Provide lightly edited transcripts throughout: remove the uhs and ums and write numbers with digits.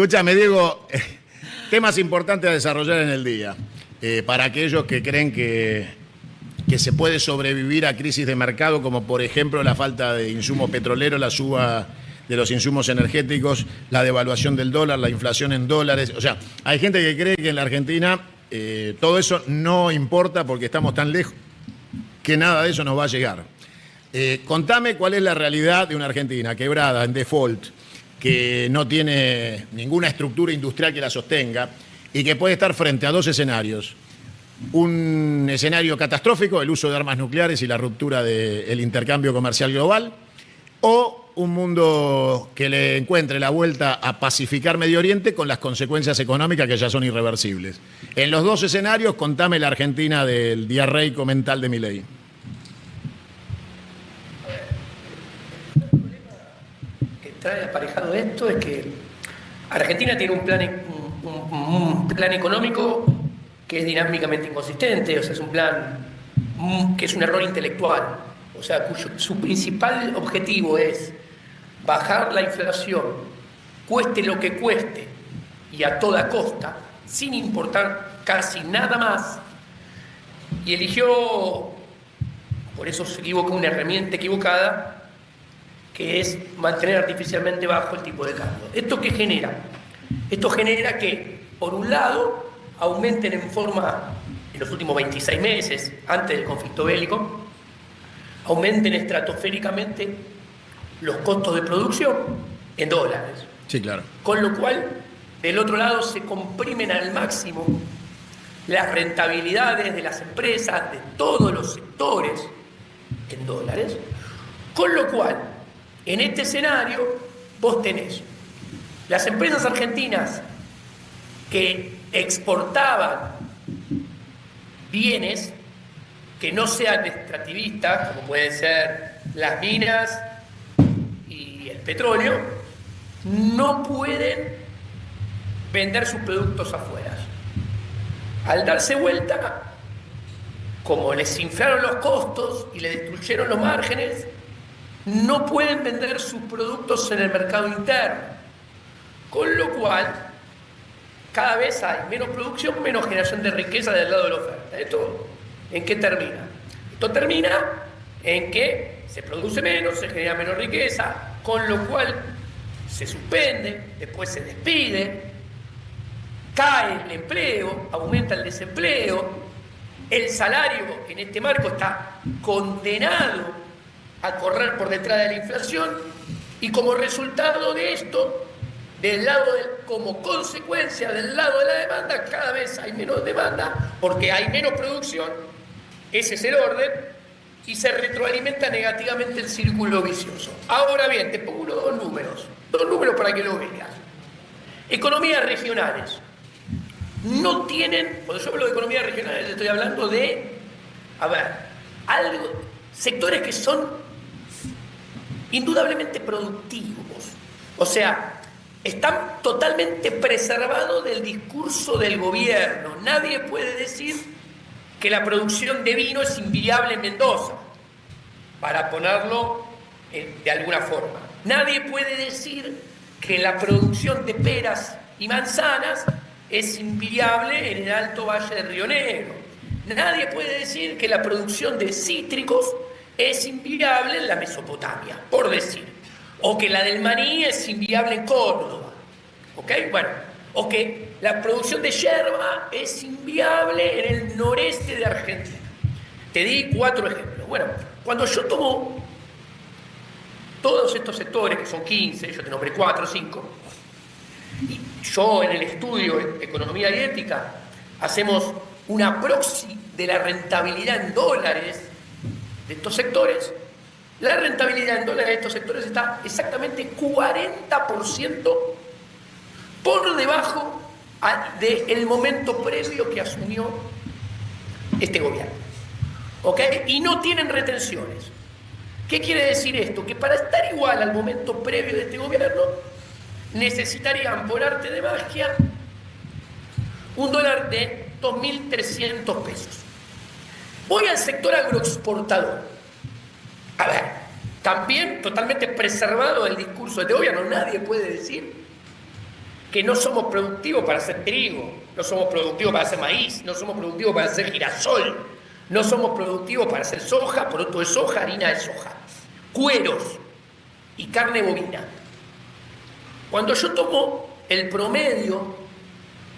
Escúchame, Diego, temas importantes a desarrollar en el día. Para aquellos que creen que se puede sobrevivir a crisis de mercado, como por ejemplo la falta de insumos petroleros, la suba de los insumos energéticos, la devaluación del dólar, la inflación en dólares. O sea, hay gente que cree que en la Argentina todo eso no importa porque estamos tan lejos que nada de eso nos va a llegar. Contame cuál es la realidad de una Argentina quebrada, en default, que no tiene ninguna estructura industrial que la sostenga y que puede estar frente a dos escenarios. Un escenario catastrófico, el uso de armas nucleares y la ruptura del intercambio comercial global, o un mundo que le encuentre la vuelta a pacificar Medio Oriente con las consecuencias económicas que ya son irreversibles. En los dos escenarios, contame la Argentina del diarreico mental de Milei. Trae aparejado esto es que Argentina tiene un plan económico que es dinámicamente inconsistente, o sea, es un plan que es un error intelectual, o sea, su principal objetivo es bajar la inflación, cueste lo que cueste y a toda costa, sin importar casi nada más, y eligió, por eso se equivocó, una herramienta equivocada, que es mantener artificialmente bajo el tipo de cambio. ¿Esto qué genera? Esto genera que, por un lado, aumenten en los últimos 26 meses, antes del conflicto bélico, aumenten estratosféricamente los costos de producción en dólares. Sí, claro. Con lo cual, del otro lado, se comprimen al máximo las rentabilidades de las empresas, de todos los sectores, en dólares. Con lo cual, en este escenario, vos tenés las empresas argentinas que exportaban bienes que no sean extractivistas, como pueden ser las minas y el petróleo, no pueden vender sus productos afuera. Al darse vuelta, como les inflaron los costos y les destruyeron los márgenes, no pueden vender sus productos en el mercado interno, con lo cual cada vez hay menos producción, menos generación de riqueza del lado de la oferta. ¿Esto en qué termina? Esto termina en que se produce menos, se genera menos riqueza, con lo cual se suspende, después se despide, cae el empleo, aumenta el desempleo, el salario en este marco está condenado a correr por detrás de la inflación, y como resultado de esto, como consecuencia del lado de la demanda, cada vez hay menos demanda porque hay menos producción. Ese es el orden, y se retroalimenta negativamente el círculo vicioso. Ahora bien, te pongo dos números para que lo veas. Economías regionales no tienen, cuando yo hablo de economías regionales estoy hablando de, sectores que son indudablemente productivos, o sea, están totalmente preservados del discurso del gobierno. Nadie puede decir que la producción de vino es inviable en Mendoza, para ponerlo de alguna forma. Nadie puede decir que la producción de peras y manzanas es inviable en el Alto Valle del Río Negro. Nadie puede decir que la producción de cítricos es inviable en la Mesopotamia, por decir. O que la del maní es inviable en Córdoba. ¿Ok? Bueno, o que la producción de yerba es inviable en el noreste de Argentina. Te di 4 ejemplos. Bueno, cuando yo tomo todos estos sectores, que son 15, yo te nombré 4 o 5, y yo en el estudio de Economía y Ética hacemos una proxy de la rentabilidad en dólares de estos sectores. La rentabilidad en dólares de estos sectores está exactamente 40% por debajo del momento previo que asumió este gobierno. ¿Ok? Y no tienen retenciones. ¿Qué quiere decir esto? Que para estar igual al momento previo de este gobierno, necesitarían, por arte de magia, un dólar de 2.300 pesos. Voy al sector agroexportador. A ver, también totalmente preservado del discurso de este gobierno. Nadie puede decir que no somos productivos para hacer trigo, no somos productivos para hacer maíz, no somos productivos para hacer girasol, no somos productivos para hacer soja, producto de soja, harina de soja, cueros y carne bovina. Cuando yo tomo el promedio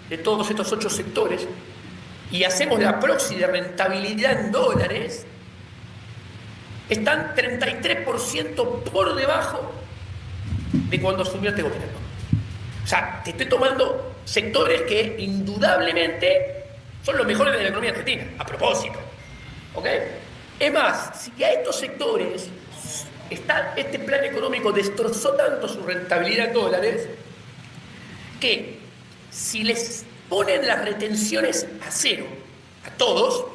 de todos estos 8 sectores y hacemos la proxy de rentabilidad en dólares, están 33% por debajo de cuando asumió este gobierno. O sea, te estoy tomando sectores que indudablemente son los mejores de la economía argentina, a propósito. ¿Ok? Es más, si a estos sectores este plan económico destrozó tanto su rentabilidad en dólares, que si les ponen las retenciones a cero a todos,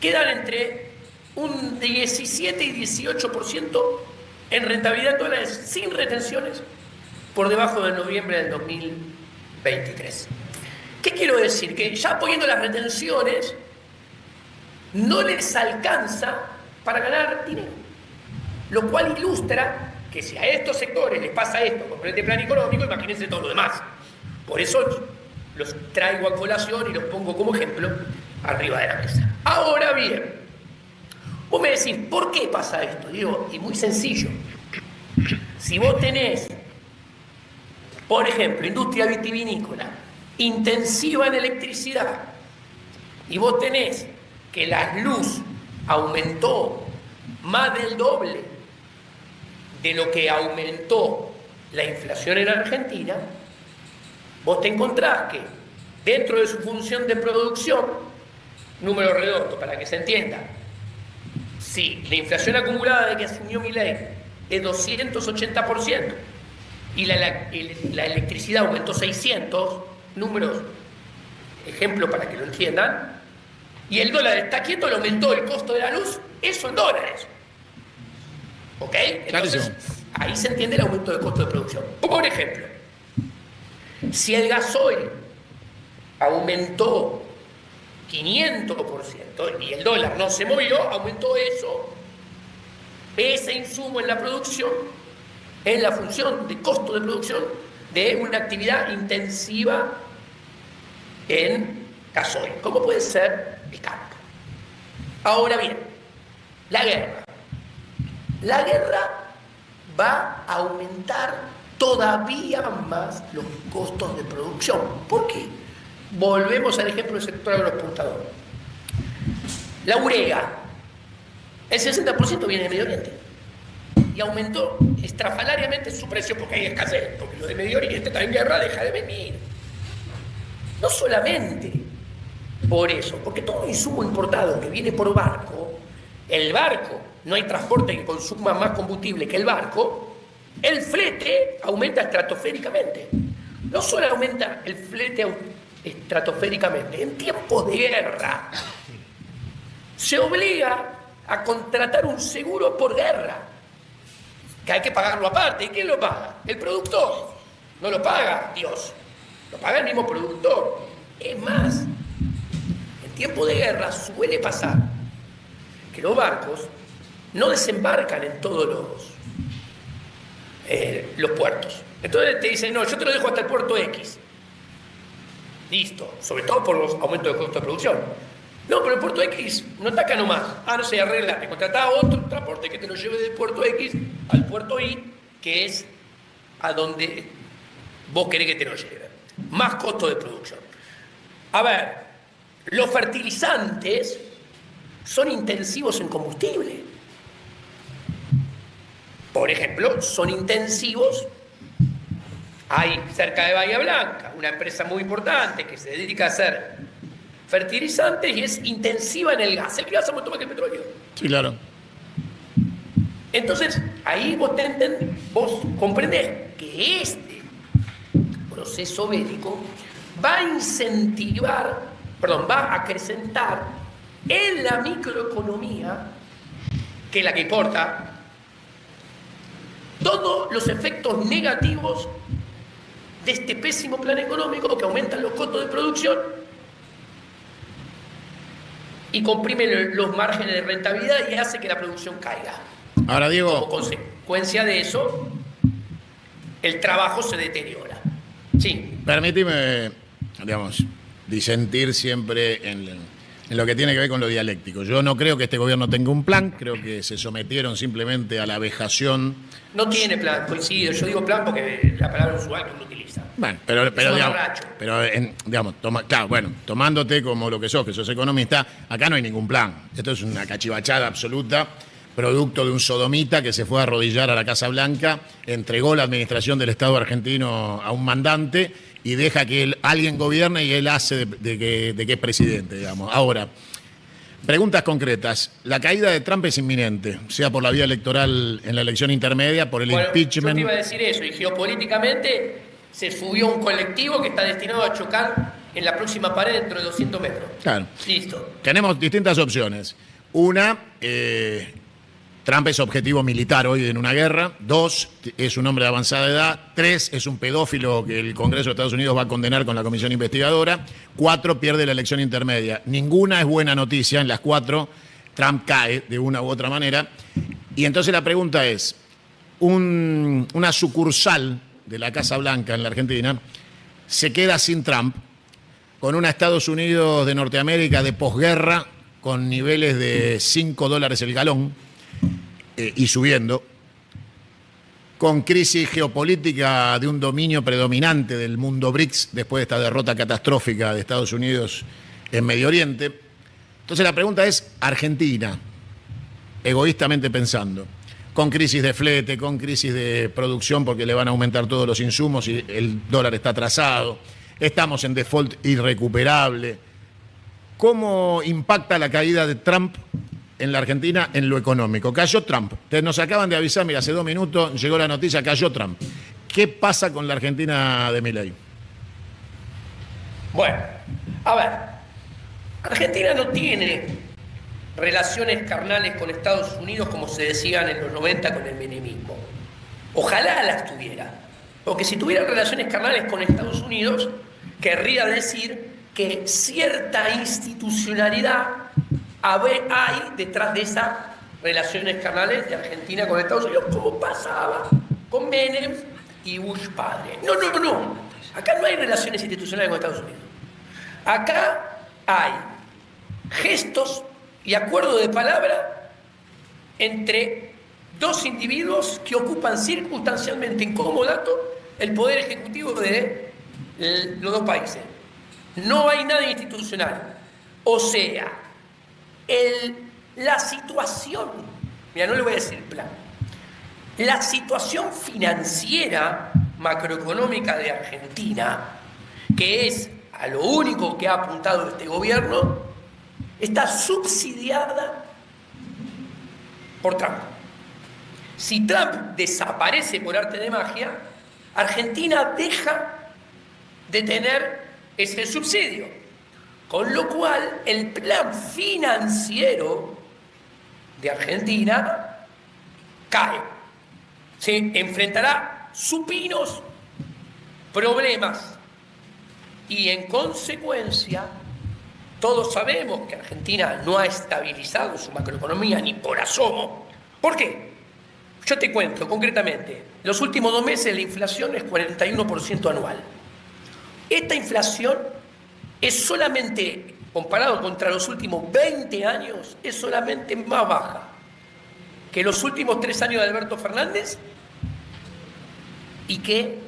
quedan entre un 17 y 18% en rentabilidad en dólares sin retenciones, por debajo de noviembre del 2023. ¿Qué quiero decir? Que ya poniendo las retenciones no les alcanza para ganar dinero, lo cual ilustra que si a estos sectores les pasa esto con este plan económico, imagínense todo lo demás. Por eso los traigo a colación y los pongo como ejemplo arriba de la mesa. Ahora bien, vos me decís, ¿por qué pasa esto? Digo, y muy sencillo. Si vos tenés, por ejemplo, industria vitivinícola intensiva en electricidad, y vos tenés que la luz aumentó más del doble de lo que aumentó la inflación en Argentina, vos te encontrás que dentro de su función de producción, número redondo para que se entienda, si la inflación acumulada de que asumió Milei es 280% y la electricidad aumentó 600, números, ejemplo para que lo entiendan, y el dólar está quieto, le aumentó el costo de la luz, eso en dólares. ¿Ok? Entonces, ahí se entiende el aumento del costo de producción. Por ejemplo, si el gasoil aumentó 500% y el dólar no se movió, aumentó eso, ese insumo en la producción, en la función de costo de producción de una actividad intensiva en gasoil, como puede ser el campo. Ahora bien, la guerra. La guerra va a aumentar todavía más los costos de producción. ¿Por qué? Volvemos al ejemplo del sector agroexportador. La urea, el 60% viene de Medio Oriente y aumentó estrafalariamente su precio porque hay escasez, porque lo de Medio Oriente está en guerra, deja de venir. No solamente por eso, porque todo insumo importado que viene por barco, el barco, no hay transporte que consuma más combustible que el barco, el flete aumenta estratosféricamente. No solo aumenta el flete estratosféricamente, en tiempos de guerra se obliga a contratar un seguro por guerra, que hay que pagarlo aparte. ¿Y quién lo paga? El productor. No lo paga Dios, lo paga el mismo productor. Es más, en tiempo de guerra suele pasar que los barcos no desembarcan en todos los puertos. Entonces te dicen, no, yo te lo dejo hasta el puerto X. Listo, sobre todo por los aumentos de costo de producción. No, pero el puerto X no está acá nomás. No sé, arregla, te contratá otro transporte que te lo lleve del puerto X al puerto Y, que es a donde vos querés que te lo lleve. Más costo de producción. A ver, los fertilizantes son intensivos en combustible. Por ejemplo, son intensivos. Hay cerca de Bahía Blanca una empresa muy importante que se dedica a hacer fertilizantes y es intensiva en el gas. El gas es mucho más que el petróleo. Sí, claro. Entonces, ahí vos comprendés que este proceso bélico va a acrecentar en la microeconomía, que es la que importa, todos los efectos negativos de este pésimo plan económico que aumentan los costos de producción y comprime los márgenes de rentabilidad y hace que la producción caiga. Ahora, Diego, Como consecuencia de eso, el trabajo se deteriora. Sí. Permíteme, digamos, disentir siempre en lo que tiene que ver con lo dialéctico. Yo no creo que este gobierno tenga un plan, creo que se sometieron simplemente a la vejación. No tiene plan, coincido. Yo digo plan porque la palabra usual que uno utiliza. Bueno, pero digamos, claro, bueno, tomándote como lo que sos economista, acá no hay ningún plan. Esto es una cachivachada absoluta, producto de un sodomita que se fue a arrodillar a la Casa Blanca, entregó la administración del Estado argentino a un mandante y deja que alguien gobierne y él hace de que es presidente, digamos. Ahora, preguntas concretas. La caída de Trump es inminente, sea por la vía electoral en la elección intermedia, por el impeachment. Yo te iba a decir eso, y geopolíticamente se subió un colectivo que está destinado a chocar en la próxima pared dentro de 200 metros. Claro. Listo. Tenemos distintas opciones. Una, Trump es objetivo militar hoy en una guerra. 2, es un hombre de avanzada edad. 3, es un pedófilo que el Congreso de Estados Unidos va a condenar con la comisión investigadora. 4, pierde la elección intermedia. Ninguna es buena noticia. En las 4, Trump cae de una u otra manera. Y entonces la pregunta es, una sucursal de la Casa Blanca en la Argentina se queda sin Trump, con una Estados Unidos de Norteamérica de posguerra, con niveles de $5 el galón, y subiendo, con crisis geopolítica de un dominio predominante del mundo BRICS después de esta derrota catastrófica de Estados Unidos en Medio Oriente. Entonces la pregunta es, Argentina, egoístamente pensando, con crisis de flete, con crisis de producción porque le van a aumentar todos los insumos y el dólar está atrasado, estamos en default irrecuperable. ¿Cómo impacta la caída de Trump en la Argentina en lo económico? Cayó Trump. Nos acaban de avisar, mira, hace 2 minutos llegó la noticia, cayó Trump. ¿Qué pasa con la Argentina de Milei? Bueno, a ver, Argentina no tiene relaciones carnales con Estados Unidos como se decían en los 90 con el menemismo. Ojalá las tuviera, porque si tuviera relaciones carnales con Estados Unidos, querría decir que cierta institucionalidad hay detrás de esas relaciones carnales de Argentina con Estados Unidos, como pasaba con Menem y Bush padre. No. Acá no hay relaciones institucionales con Estados Unidos. Acá hay gestos y acuerdo de palabra entre dos individuos que ocupan circunstancialmente en comodato el poder ejecutivo de los dos países. No hay nada institucional. O sea, la situación, mira, no le voy a decir plan, la situación financiera macroeconómica de Argentina, que es a lo único que ha apuntado este gobierno, está subsidiada por Trump. Si Trump desaparece por arte de magia, Argentina deja de tener ese subsidio. Con lo cual, el plan financiero de Argentina cae. Se enfrentará supinos problemas. Y en consecuencia, todos sabemos que Argentina no ha estabilizado su macroeconomía ni por asomo. ¿Por qué? Yo te cuento concretamente. Los últimos 2 meses la inflación es 41% anual. Esta inflación es solamente, comparado contra los últimos 20 años, es solamente más baja que los últimos 3 años de Alberto Fernández y que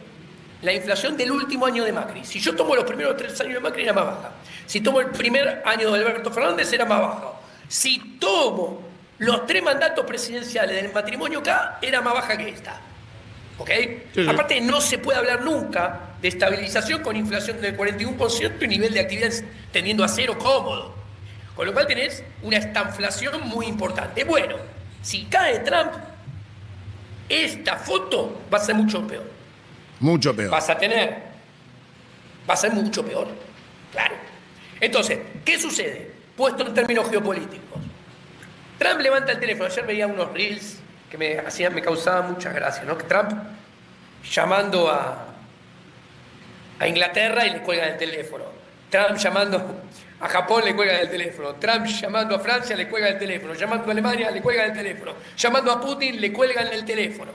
la inflación del último año de Macri. Si yo tomo los primeros 3 años de Macri, era más baja. Si tomo el primer año de Alberto Fernández, era más baja. Si tomo los 3 mandatos presidenciales del matrimonio acá, era más baja que esta. ¿Ok? Sí. Aparte, no se puede hablar nunca de estabilización con inflación del 41% y nivel de actividad tendiendo a 0 cómodo. Con lo cual tenés una estanflación muy importante. Bueno, si cae Trump, esta foto va a ser mucho peor. Mucho peor. Va a ser mucho peor. Claro. Entonces, ¿qué sucede? Puesto en términos geopolíticos. Trump levanta el teléfono. Ayer veía unos reels que me causaban muchas gracias, ¿no? Que Trump llamando a Inglaterra y le cuelgan el teléfono. Trump llamando a Japón, le cuelgan el teléfono. Trump llamando a Francia, le cuelgan el teléfono. Llamando a Alemania, le cuelgan el teléfono. Llamando a Putin, le cuelgan el teléfono.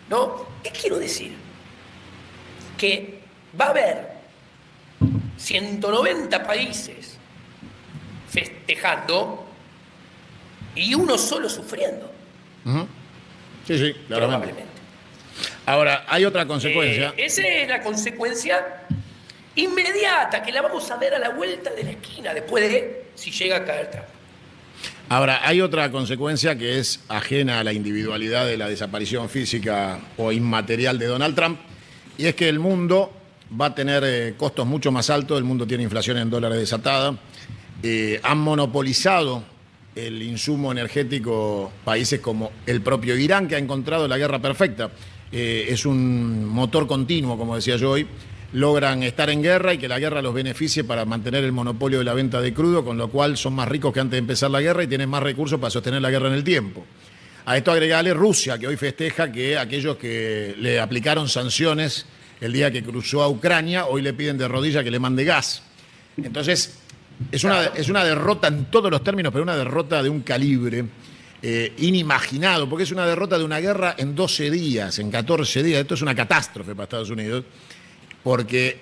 ¿No? ¿Qué quiero decir? Que va a haber 190 países festejando y uno solo sufriendo. Uh-huh. Sí, sí, claramente. Probablemente. Ahora, hay otra consecuencia. Esa es la consecuencia inmediata, que la vamos a ver a la vuelta de la esquina, después de si llega a caer Trump. Ahora, hay otra consecuencia que es ajena a la individualidad de la desaparición física o inmaterial de Donald Trump, y es que el mundo va a tener costos mucho más altos, el mundo tiene inflación en dólares desatada, han monopolizado el insumo energético países como el propio Irán, que ha encontrado la guerra perfecta. Es un motor continuo, como decía yo hoy. Logran estar en guerra y que la guerra los beneficie para mantener el monopolio de la venta de crudo, con lo cual son más ricos que antes de empezar la guerra y tienen más recursos para sostener la guerra en el tiempo. A esto agregale Rusia, que hoy festeja que aquellos que le aplicaron sanciones el día que cruzó a Ucrania, hoy le piden de rodillas que le mande gas. Entonces, es una derrota en todos los términos, pero una derrota de un calibre inimaginado, porque es una derrota de una guerra en 12 días, en 14 días. Esto es una catástrofe para Estados Unidos, porque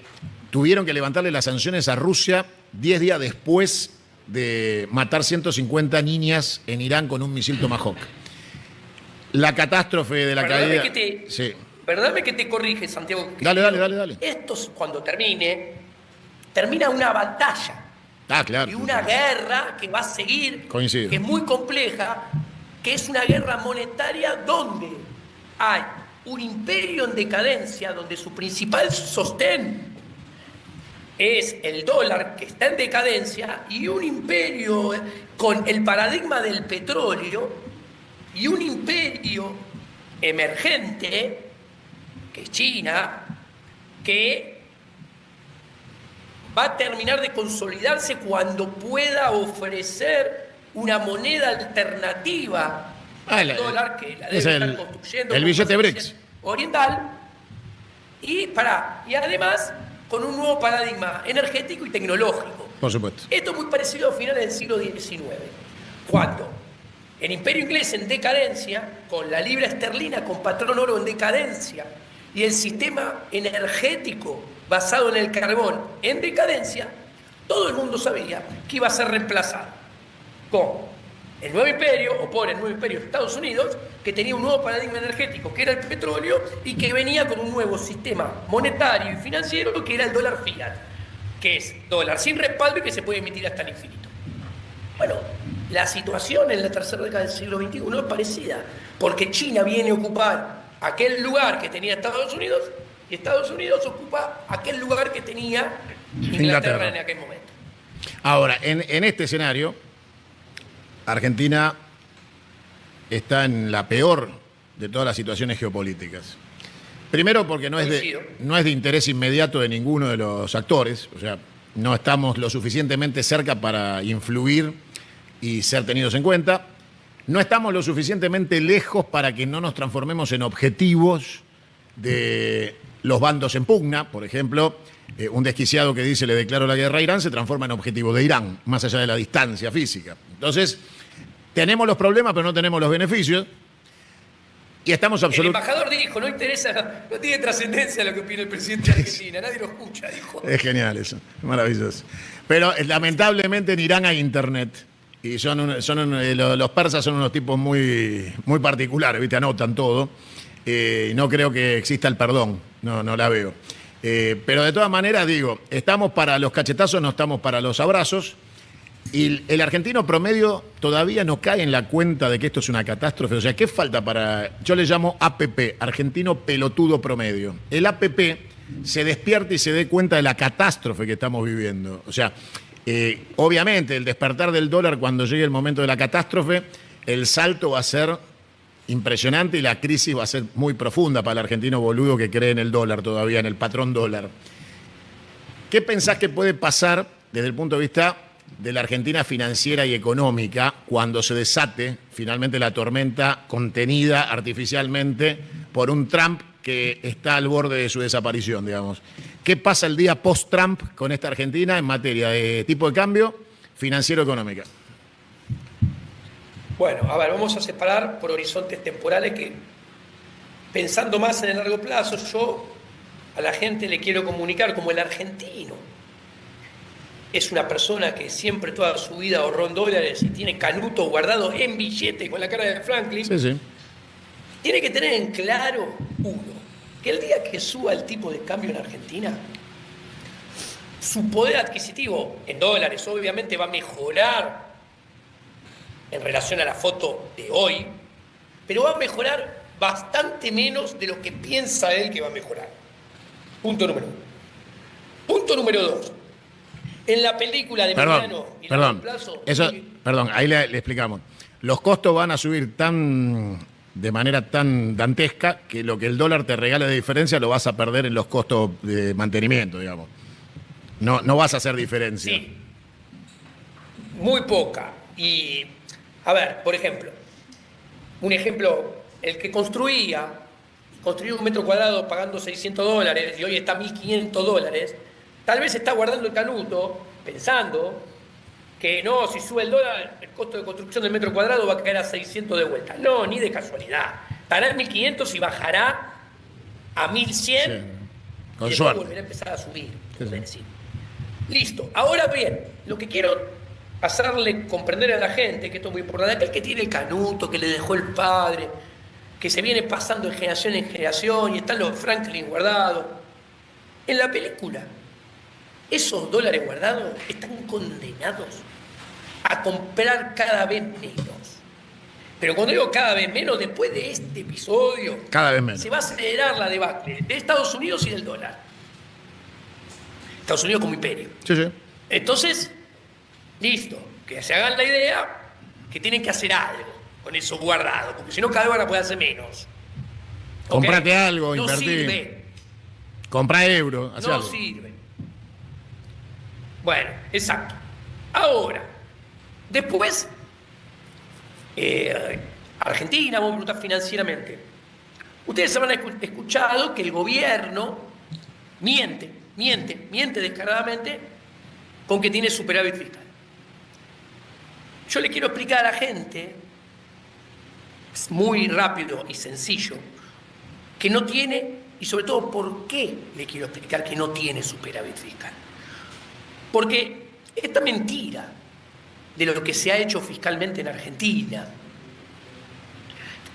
tuvieron que levantarle las sanciones a Rusia 10 días después de matar 150 niñas en Irán con un misil Tomahawk. La catástrofe de la caída... Sí. Perdóname que te corrige, Santiago. Dale. Esto, cuando termina una batalla. Claro. Y una guerra que va a seguir, coincido, que es muy compleja, que es una guerra monetaria donde hay un imperio en decadencia, donde su principal sostén es el dólar, que está en decadencia, y un imperio con el paradigma del petróleo, y un imperio emergente, que es China, que va a terminar de consolidarse cuando pueda ofrecer una moneda alternativa al dólar, que la debe estar construyendo el billete BRICS oriental, y además con un nuevo paradigma energético y tecnológico. Por supuesto. Esto es muy parecido a finales del siglo XIX, cuando el imperio inglés en decadencia, con la libra esterlina con patrón oro en decadencia, y el sistema energético basado en el carbón en decadencia, todo el mundo sabía que iba a ser reemplazado con el nuevo imperio, o por el nuevo imperio de Estados Unidos, que tenía un nuevo paradigma energético, que era el petróleo, y que venía con un nuevo sistema monetario y financiero, que era el dólar fiat, que es dólar sin respaldo y que se puede emitir hasta el infinito. Bueno, la situación en la tercera década del siglo XXI es parecida, porque China viene a ocupar aquel lugar que tenía Estados Unidos, y Estados Unidos ocupa aquel lugar que tenía Inglaterra en aquel momento. Ahora, en este escenario, Argentina está en la peor de todas las situaciones geopolíticas. Primero porque no es de interés inmediato de ninguno de los actores, o sea, no estamos lo suficientemente cerca para influir y ser tenidos en cuenta. No estamos lo suficientemente lejos para que no nos transformemos en objetivos de los bandos en pugna. Por ejemplo, un desquiciado que dice le declaro la guerra a Irán se transforma en objetivo de Irán, más allá de la distancia física. Entonces, tenemos los problemas, pero no tenemos los beneficios. Y estamos El embajador dijo, no tiene trascendencia lo que opina el presidente de Argentina, nadie lo escucha, dijo. Es genial eso, maravilloso. Pero lamentablemente en Irán hay internet. Y los persas son unos tipos muy, muy particulares, ¿viste? Anotan todo. No creo que exista el perdón, no la veo. Pero de todas maneras, digo, estamos para los cachetazos, no estamos para los abrazos. Y el argentino promedio todavía no cae en la cuenta de que esto es una catástrofe. O sea, ¿qué falta para...? Yo le llamo APP, argentino pelotudo promedio. El APP se despierta y se dé cuenta de la catástrofe que estamos viviendo. O sea, obviamente el despertar del dólar cuando llegue el momento de la catástrofe, el salto va a ser impresionante y la crisis va a ser muy profunda para el argentino boludo que cree en el dólar todavía, en el patrón dólar. ¿Qué pensás que puede pasar desde el punto de vista de la Argentina financiera y económica cuando se desate finalmente la tormenta contenida artificialmente por un Trump que está al borde de su desaparición, digamos? ¿Qué pasa el día post-Trump con esta Argentina en materia de tipo de cambio financiero-económica? Bueno, a ver, vamos a separar por horizontes temporales que, pensando más en el largo plazo, yo a la gente le quiero comunicar, como el argentino es una persona que siempre toda su vida ahorró en dólares y tiene canuto guardado en billetes con la cara de Franklin, Sí. tiene que tener en claro, uno, que el día que suba el tipo de cambio en Argentina, su poder adquisitivo en dólares obviamente va a mejorar en relación a la foto de hoy, pero va a mejorar bastante menos de lo que piensa él que va a mejorar. Punto número uno. Punto número dos. En la película de Milano y Perdón, Plazo, perdón, ahí le explicamos. Los costos van a subir de manera tan dantesca que lo que el dólar te regala de diferencia lo vas a perder en los costos de mantenimiento, digamos. No vas a hacer diferencia. sí, muy poca. Y, a ver, por ejemplo, el que construía un metro cuadrado pagando $600 y hoy está $1.500, tal vez está guardando el canuto pensando que no, si sube el dólar, el costo de construcción del metro cuadrado va a caer a 600 de vuelta. No, ni de casualidad. Estará en 1.500 y bajará a 1.100 Sí, con y después suerte. volverá a empezar a subir. Sí, sí. Decir. Listo. Ahora bien, lo que quiero hacerle comprender a la gente, que esto es muy importante, aquel que tiene el canuto, que le dejó el padre, que se viene pasando de generación en generación y están los Franklin guardados. En la película, esos dólares guardados están condenados a comprar cada vez menos. Pero cuando digo cada vez menos, después de este episodio, Cada vez menos. se va a acelerar la debacle de Estados Unidos y del dólar. Estados Unidos como imperio. Sí. Entonces, listo, que se hagan la idea que tienen que hacer algo con eso guardado, porque si no cada vez van a poder hacer menos. ¿Ok? Comprate algo, no invertí. Sirve. Compra euros, haz No algo. sirve. Bueno, exacto. Ahora, después, Argentina, vamos a preguntar financieramente. Ustedes habrán escuchado que el gobierno miente descaradamente con que tiene superávit fiscal. Yo le quiero explicar a la gente, es muy rápido y sencillo, que no tiene, y sobre todo por qué le quiero explicar que no tiene superávit fiscal. Porque esta mentira de lo que se ha hecho fiscalmente en Argentina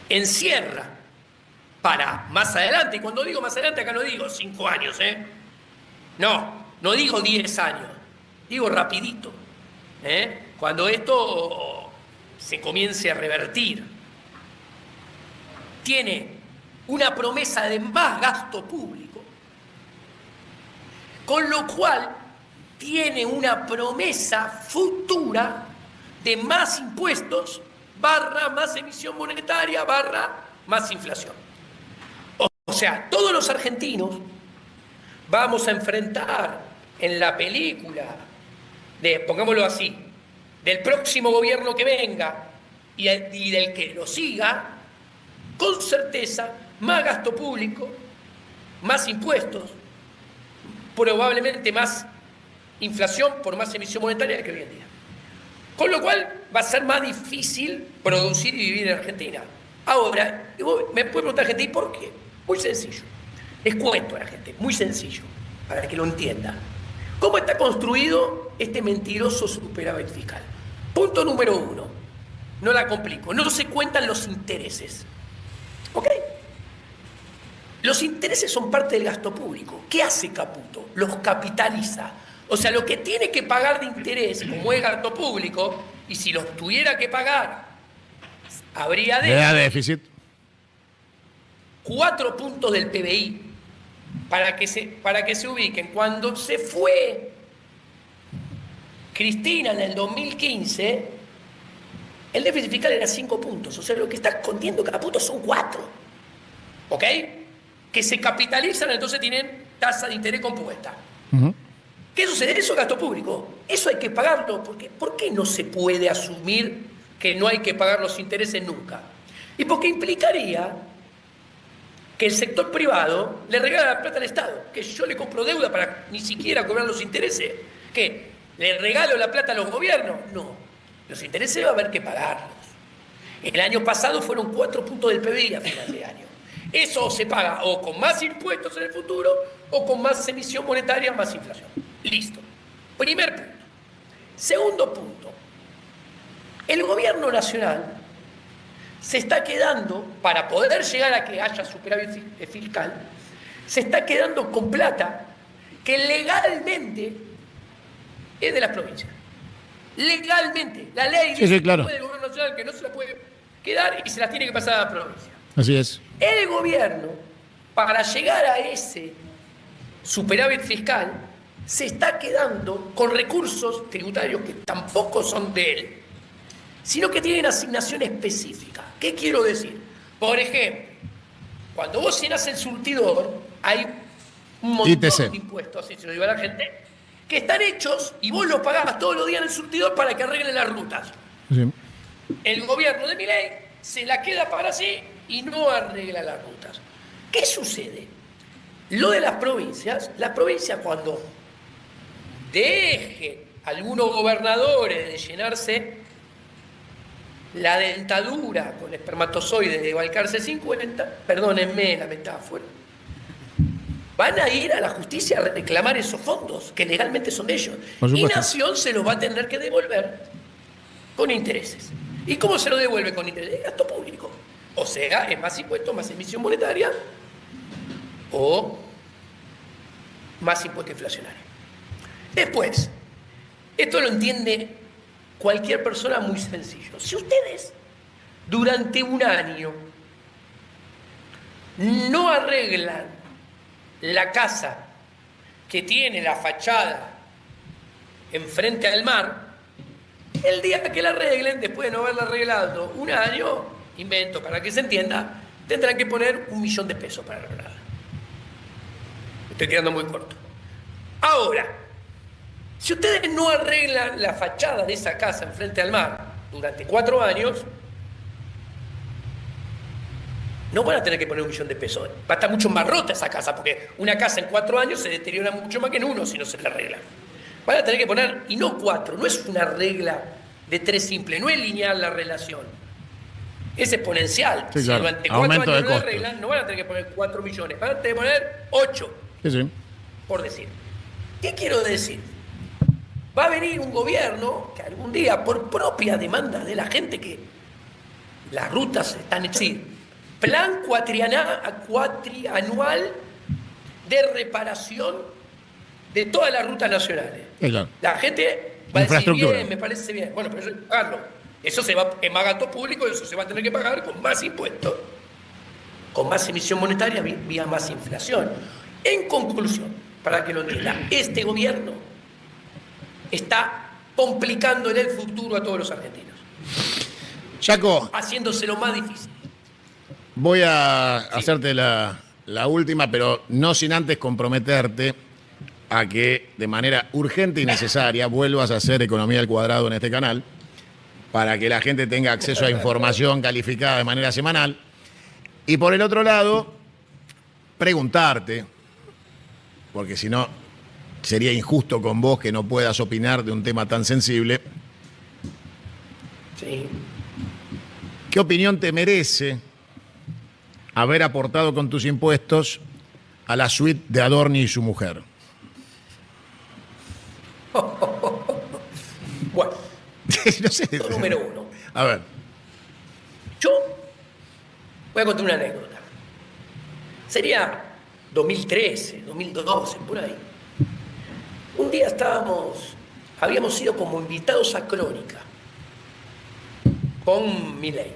encierra para más adelante, y cuando digo más adelante acá no digo 5 años, no digo 10 años, digo rapidito, cuando esto se comience a revertir, tiene una promesa de más gasto público, con lo cual tiene una promesa futura de más impuestos, más emisión monetaria, más inflación. O sea, todos los argentinos vamos a enfrentar en la película pongámoslo así, del próximo gobierno que venga y del que lo siga, con certeza, más gasto público, más impuestos, probablemente más inflación por más emisión monetaria que hoy en día. Con lo cual va a ser más difícil producir y vivir en Argentina. Ahora, me puede preguntar gente, ¿y por qué? Muy sencillo. Les cuento a la gente, muy sencillo, para que lo entienda. ¿Cómo está construido este mentiroso superávit fiscal? Punto número 1. No la complico. No se cuentan los intereses. ¿Ok? Los intereses son parte del gasto público. ¿Qué hace Caputo? Los capitaliza. O sea, lo que tiene que pagar de interés, como es gasto público, y si los tuviera que pagar, habría Le da déficit. 4 puntos del PBI para que se ubiquen. Cuando se fue Cristina en el 2015, el déficit fiscal era 5 puntos. O sea, lo que está escondiendo Caputo son 4. ¿Ok? Que se capitalizan, entonces tienen tasa de interés compuesta. ¿Qué sucede? Eso es gasto público. Eso hay que pagarlo. ¿Por qué no se puede asumir que no hay que pagar los intereses nunca? Y porque implicaría que el sector privado le regala la plata al Estado, que yo le compro deuda para ni siquiera cobrar los intereses. ¿Qué? ¿Le regalo la plata a los gobiernos? No. Los intereses va a haber que pagarlos. El año pasado fueron 4 puntos del PBI a final de año. Eso se paga o con más impuestos en el futuro o con más emisión monetaria, más inflación. Listo. Primer punto. Segundo punto. El gobierno nacional se está quedando, para poder llegar a que haya superávit fiscal, se está quedando con plata que legalmente es de las provincias. Legalmente. La ley dice claro, del gobierno nacional que no se la puede quedar y se las tiene que pasar a la provincia. así es. El gobierno, para llegar a ese superávit fiscal, se está quedando con recursos tributarios que tampoco son de él, sino que tienen asignación específica. ¿Qué quiero decir? Por ejemplo, cuando vos llenás el surtidor, hay un montón de impuestos, así se lo digo a la gente, que están hechos y vos los pagás todos los días en el surtidor para que arreglen las rutas. Sí. El gobierno de Milei se la queda para sí y no arregla las rutas. ¿Qué sucede? Lo de las provincias cuando dejen algunos gobernadores de llenarse la dentadura con espermatozoides de Balcarce 50, perdónenme la metáfora, van a ir a la justicia a reclamar esos fondos que legalmente son de ellos. Y Nación se los va a tener que devolver con intereses. ¿Y cómo se lo devuelve con intereses? Gasto público. O sea, es más impuestos, más emisión monetaria o más impuesto inflacionario. Después, esto lo entiende cualquier persona muy sencillo. Si ustedes durante un año no arreglan la casa que tiene la fachada enfrente al mar, el día que la arreglen, después de no haberla arreglado un año, invento para que se entienda, tendrán que poner 1 millón de pesos para arreglarla. Estoy quedando muy corto. Ahora, si ustedes no arreglan la fachada de esa casa enfrente al mar durante 4 años, no van a tener que poner 1 millón de pesos. Va a estar mucho más rota esa casa, porque una casa en 4 años se deteriora mucho más que en 1 si no se la arregla. Van a tener que poner, y no 4, no es una regla de 3 simple, no es lineal la relación. Es exponencial. Sí, claro. Si durante 4 años no la arreglan, no van a tener que poner 4 millones, van a tener que poner 8. Sí. Por decir. ¿Qué quiero decir? Va a venir un gobierno que algún día, por propia demanda de la gente, que las rutas están hechas, plan cuatrianual de reparación de todas las rutas nacionales. Claro. La gente va a decir, bien, me parece bien. Bueno, pero eso hay que pagarlo. Eso se va, es más gasto público, eso se va a tener que pagar con más impuestos, con más emisión monetaria, vía más inflación. En conclusión, para que lo entienda, este gobierno está complicando en el futuro a todos los argentinos. Chaco, haciéndoselo más difícil. Voy a hacerte la última, pero no sin antes comprometerte a que de manera urgente y necesaria vuelvas a hacer Economía al Cuadrado en este canal para que la gente tenga acceso a información calificada de manera semanal. Y por el otro lado, preguntarte, porque si no sería injusto con vos que no puedas opinar de un tema tan sensible. Sí. ¿Qué opinión te merece haber aportado con tus impuestos a la suite de Adorni y su mujer? Bueno, no sé. Número 1. A ver. Yo voy a contar una anécdota. Sería 2013, 2012, por ahí. Un día habíamos ido como invitados a Crónica con Milei.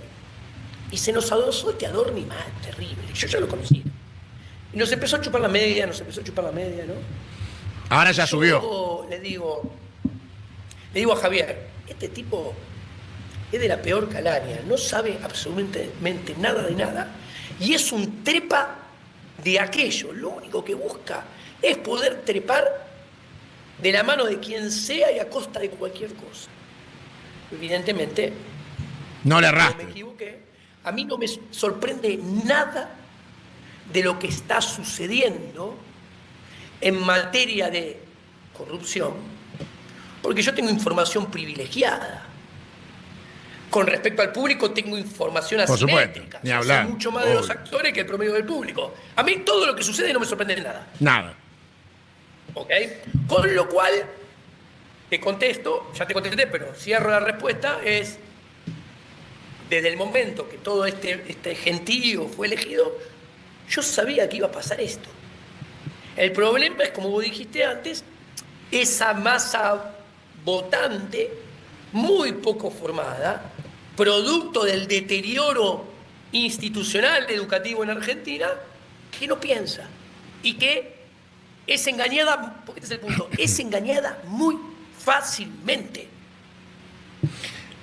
Y se nos adosó este Adorni más terrible. Yo ya lo conocía. Y nos empezó a chupar la media, ¿no? Ahora ya subió. Le digo a Javier, este tipo es de la peor calaña, no sabe absolutamente nada de nada y es un trepa de aquello. Lo único que busca es poder trepar de la mano de quien sea y a costa de cualquier cosa. Evidentemente, no le erraste. Me equivoqué. A mí no me sorprende nada de lo que está sucediendo en materia de corrupción, porque yo tengo información privilegiada. Con respecto al público tengo información asimétrica. Ni hablar. Sé mucho más de los actores que el promedio del público. A mí todo lo que sucede no me sorprende nada. Nada. ¿Ok? Con lo cual, te contesto, ya te contesté, pero cierro la respuesta, es desde el momento que todo este gentío fue elegido, yo sabía que iba a pasar esto. El problema es, como vos dijiste antes, esa masa votante muy poco formada, producto del deterioro institucional educativo en Argentina, que no piensa y que es engañada, porque este es el punto, es engañada muy fácilmente.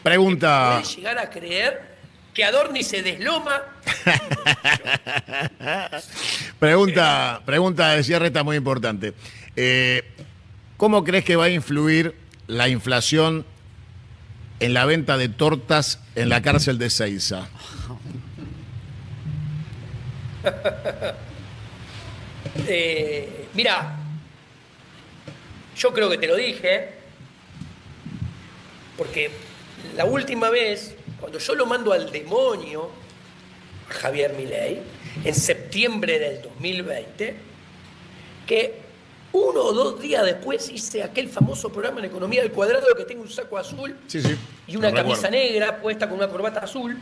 Pregunta. Puede llegar a creer que Adorni se desloma. Pregunta de cierre, está muy importante. ¿Cómo crees que va a influir la inflación en la venta de tortas en la cárcel de Seiza? Mira, yo creo que te lo dije, porque la última vez, cuando yo lo mando al demonio, Javier Milei, en septiembre del 2020, que 1 o 2 días después hice aquel famoso programa en Economía del Cuadrado, que tengo un saco azul y una camisa negra puesta con una corbata azul,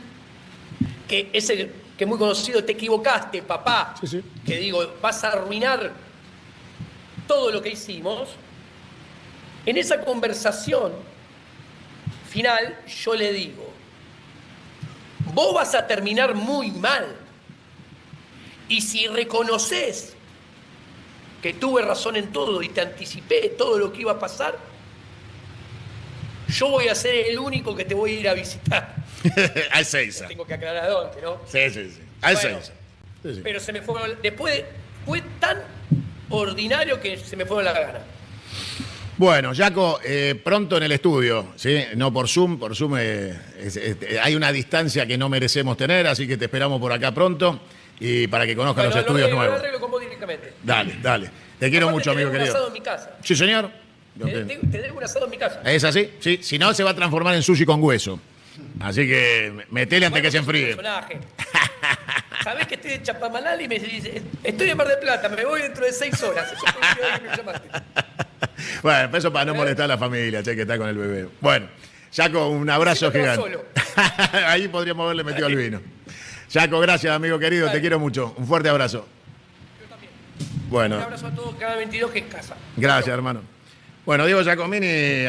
que ese que es muy conocido, te equivocaste, papá, que digo, vas a arruinar todo lo que hicimos. En esa conversación final yo le digo, vos vas a terminar muy mal, y si reconoces que tuve razón en todo y te anticipé todo lo que iba a pasar, yo voy a ser el único que te voy a ir a visitar. Al Seiza. Tengo que aclarar a dónde, ¿no? Sí. Al Seiza. Sí. Pero se me fueron, después fue tan ordinario que se me fueron la gana. Bueno, Jaco, pronto en el estudio, ¿sí? No por Zoom. Por Zoom hay una distancia que no merecemos tener, así que te esperamos por acá pronto y para que conozcan los estudios nuevos. Lo arreglo con vos directamente. Dale. Te quiero mucho, amigo querido. Te debo un asado en mi casa. Sí, señor. Te debo un asado en mi casa. ¿Es así? Sí. Si no, se va a transformar en sushi con hueso. Así que metele antes que se enfríe. Sabés que estoy en Chapamalal y me dice, estoy en Mar del Plata, me voy dentro de 6 horas. Eso fue el que me llamaste. Bueno, eso para no molestar a la familia, che, que está con el bebé. Bueno, Jaco, un abrazo gigante. Solo. Ahí podríamos haberle metido al vino. Jaco, gracias, amigo querido, Te quiero mucho. Un fuerte abrazo. Yo también. Bueno. Un abrazo a todos, cada 22 que es casa. Gracias, hermano. Bueno, Diego Giacomini.